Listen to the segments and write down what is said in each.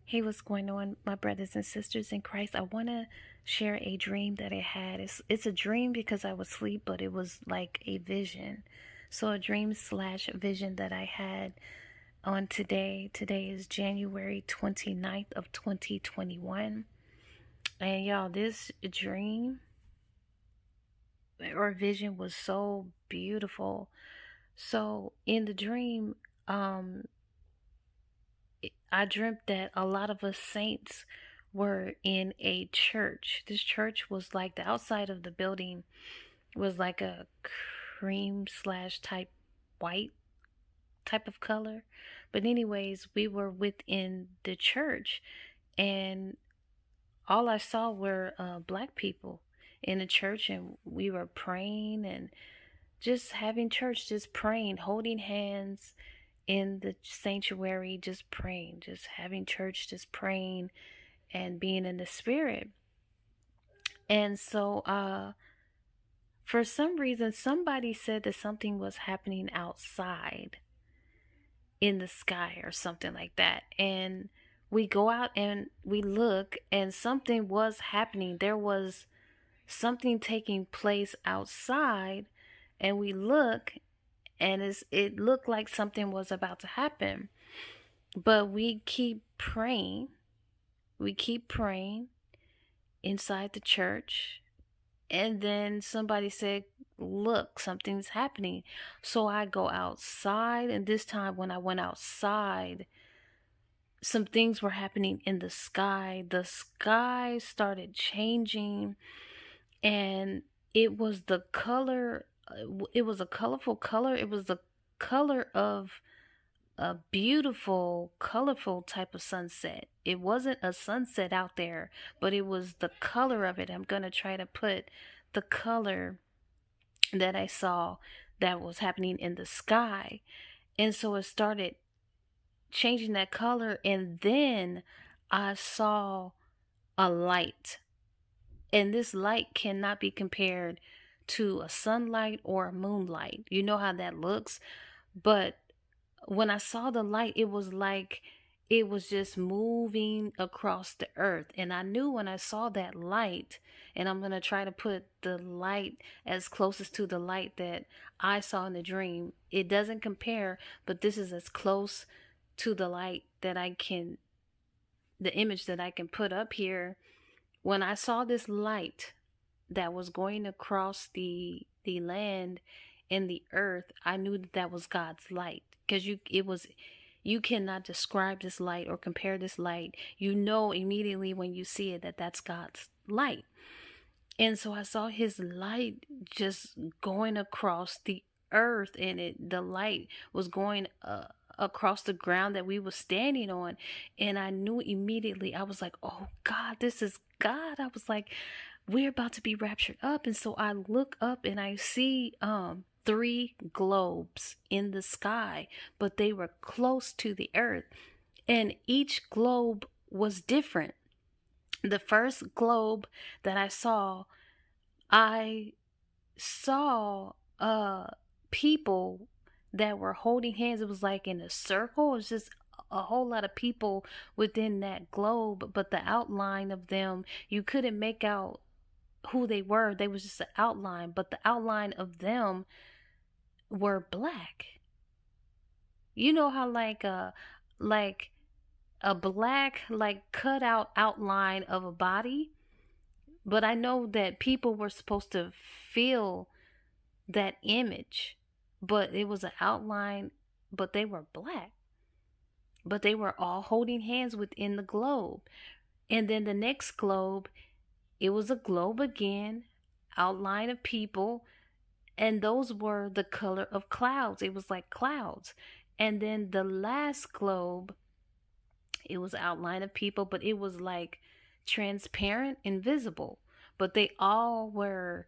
Hey, what's going on, my brothers and sisters in Christ? I want to share a dream that I had. It's a dream because I was asleep, but it was like a vision. So a dream slash vision that I had on today. Today is January 29th of 2021. And y'all, this dream or vision was so beautiful. So in the dream, um, I dreamt that a lot of us saints were in a church. This church was like the outside of the building was like a cream slash type white type of color. But anyways, we were within the church and all I saw were black people in the church, and we were praying and just having church, just praying, holding hands in the sanctuary, just praying, just having church, just praying and being in the spirit. And so for some reason somebody said that something was happening outside in the sky or something like that. And we go out and we look, and something was happening. There was something taking place outside, and we look, and it looked like something was about to happen. But we keep praying. We keep praying inside the church. And then somebody said, look, something's happening. So I go outside. And this time when I went outside, some things were happening in the sky. The sky started changing. And it was the color. It was a colorful color. It was the color of a beautiful, colorful type of sunset. It wasn't a sunset out there, but it was the color of it. I'm going to try to put the color that I saw that was happening in the sky. And so it started changing that color. And then I saw a light. And this light cannot be compared to a sunlight or a moonlight. You know how that looks. But when I saw the light, it was like it was just moving across the earth. And I knew when I saw that light, and I'm going to try to put the light as closest to the light that I saw in the dream. It doesn't compare, but this is as close to the light that I can, the image that I can put up here. When I saw this light that was going across the land and the earth, I knew that that was God's light, because you cannot describe this light or compare this light. You know immediately when you see it that that's God's light. And so I saw his light just going across the earth, and the light was going across the ground that we were standing on. And I knew immediately, I was like, oh God, this is God. I was like, we're about to be raptured up. And so I look up and I see three globes in the sky, but they were close to the earth, and each globe was different. The first globe that I saw people that were holding hands. It was like in a circle. It was just a whole lot of people within that globe, but the outline of them, you couldn't make out who they were. They was just an outline, but the outline of them were black. You know how like a black like cut out outline of a body, but I know that people were supposed to feel that image, but it was an outline, but they were black. But they were all holding hands within the globe. And then the next globe, it was a globe again, outline of people, and those were the color of clouds. It was like clouds. And then the last globe, it was outline of people, but it was like transparent, invisible. But they all were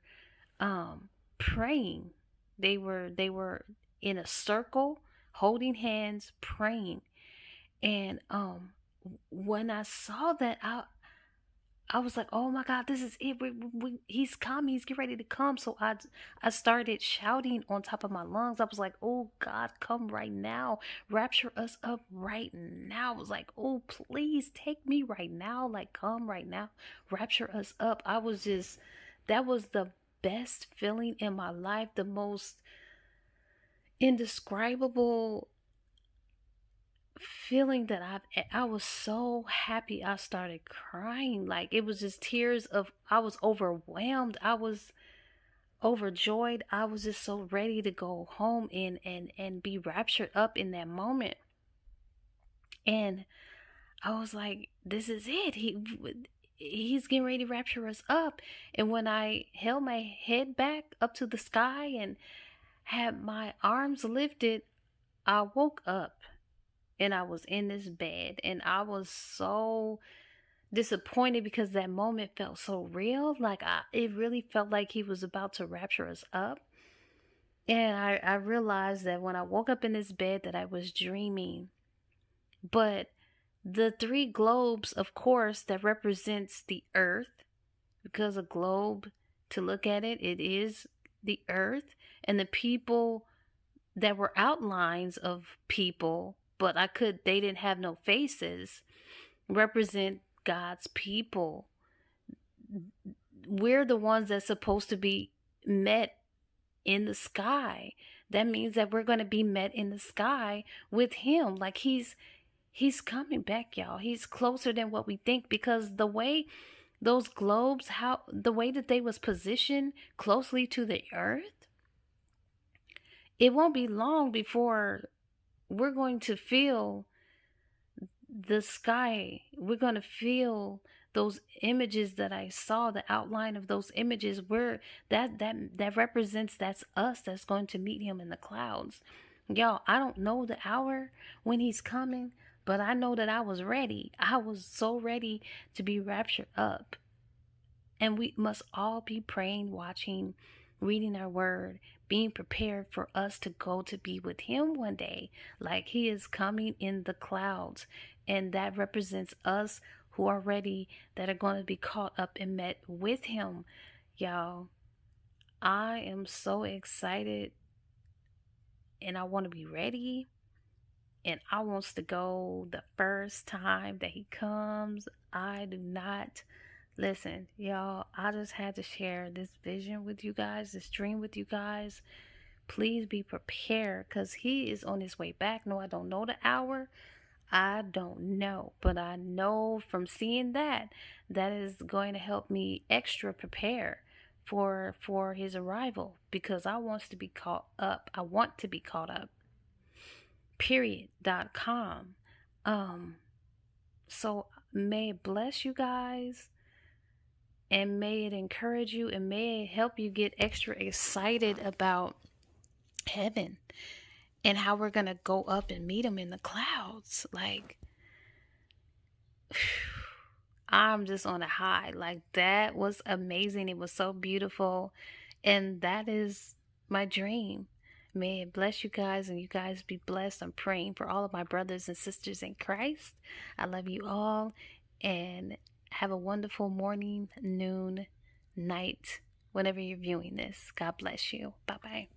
praying. They were in a circle, holding hands, praying. And when I saw that, I was like, oh my God, this is it. He's coming. He's getting ready to come. So I started shouting on top of my lungs. I was like, oh God, come right now. Rapture us up right now. I was like, oh, please take me right now. Like, come right now. Rapture us up. That was the best feeling in my life. The most indescribable feeling that I was so happy. I started crying. Like, it was just tears of, I was overwhelmed. I was overjoyed. I was just so ready to go home and be raptured up in that moment. And I was like, this is it. He's getting ready to rapture us up. And when I held my head back up to the sky and had my arms lifted, I woke up and I was in this bed, and I was so disappointed because that moment felt so real. Like, it really felt like he was about to rapture us up. And I realized that when I woke up in this bed that I was dreaming. But the three globes, of course, that represents the earth, because a globe, to look at it, it is the earth. And the people that were outlines of people, but they didn't have no faces, represent God's people. We're the ones that's supposed to be met in the sky. That means that we're going to be met in the sky with him. Like, he's coming back, y'all. He's closer than what we think, because the way those globes, how the way that they was positioned closely to the earth, it won't be long before we're going to feel the sky. We're going to feel those images that I saw, the outline of those images, where that represents, that's us that's going to meet him in the clouds. Y'all, I don't know the hour when he's coming, but I know that I was ready. I was so ready to be raptured up. And we must all be praying, watching, reading our word, being prepared for us to go to be with him one day. Like, he is coming in the clouds. And that represents us who are ready, that are going to be caught up and met with him. Y'all, I am so excited, and I want to be ready. And I wants to go the first time that he comes. I do not. Listen, y'all, I just had to share this vision with you guys, this dream with you guys. Please be prepared, because he is on his way back. No, I don't know the hour. I don't know. But I know from seeing that is going to help me extra prepare for his arrival, because I wants to be caught up. I want to be caught up. Period.com. So may it bless you guys, and may it encourage you, and may it help you get extra excited about heaven and how we're gonna go up and meet him in the clouds. Like, I'm just on a high. Like, that was amazing. It was so beautiful, and that is my dream. May it bless you guys, and you guys be blessed. I'm praying for all of my brothers and sisters in Christ. I love you all, and have a wonderful morning, noon, night, whenever you're viewing this. God bless you. Bye bye.